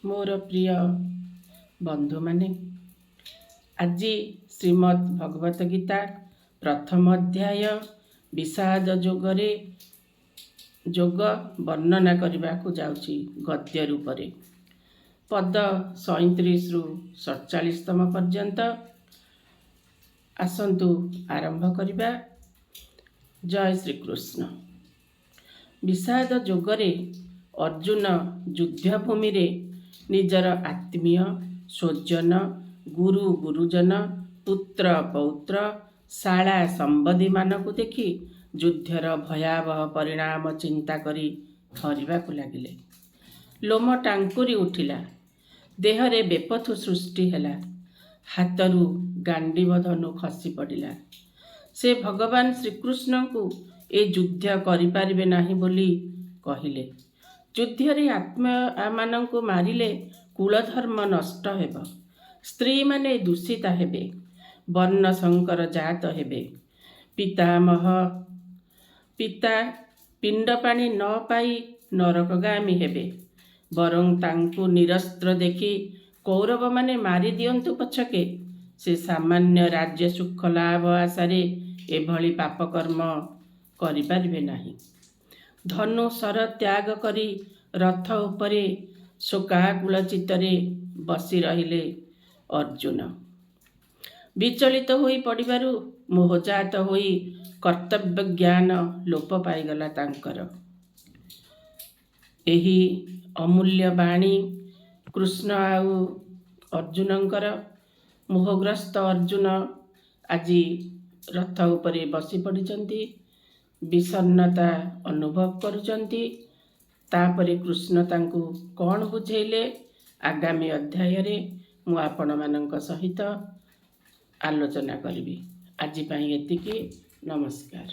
मोर प्रिय बंधु माने आज श्रीमद् भगवत गीता प्रथम अध्याय विषाद जोगरे जोग वर्णना करने को जाउची गद्य रूप रे पद 37 रु 47तम पर्यंत आसंतु आरंभ करिबा। जय श्री कृष्ण। विषाद जोगरे अर्जुन युद्धभूमि रे निजर आत्मीय स्वजन गुरु गुरुजन पुत्र पौत्र शाला संबंधी मानकु देखि युद्धर भयावह परिणाम चिंता करी थरिबाकु लागिले। लोम टांकुरी उठिला, देहरे बेपथु सृष्टि हैला, हाथरू गांडीव धनु खसी पड़िला। से भगवान श्रीकृष्ण को ए युद्ध करिपारिबे नाही बोली कहिले। युद्धरे आत्मा मानंकु मारिले कुलधर्म नष्ट हेब, स्त्री माने दूषिता हेबे, वर्ण संकर जात हेबे, पिता पिंड पानी न पाई नरकगामी हेबे। बरं तांकु निरस्त्र देखि कौरव माने मारी दियंतु पछके से सामान्य राज्य सुख लाभ आशारे एभली पापकर्म करिपारिबे नाही। धनु सर त्याग करी रथ उपरे शोकाकुल चित्तरे बसी रहिले अर्जुन। विचलित होई पड़िबारु मोहजात होई कर्तव्य ज्ञान लोप पाईगला तांकर। एही अमूल्य बाणी कृष्ण आउ अर्जुनंकर। मोहग्रस्त अर्जुन आज रथ उपरे बसी पड़िचंती, विषन्नता अनुभव करुचंती। तापरे कृष्ण तांकु कौन बुझेइले आगामी अध्याय रे मु आपण मानक सहित आलोचना करिबी। आज पई एतिकी। नमस्कार।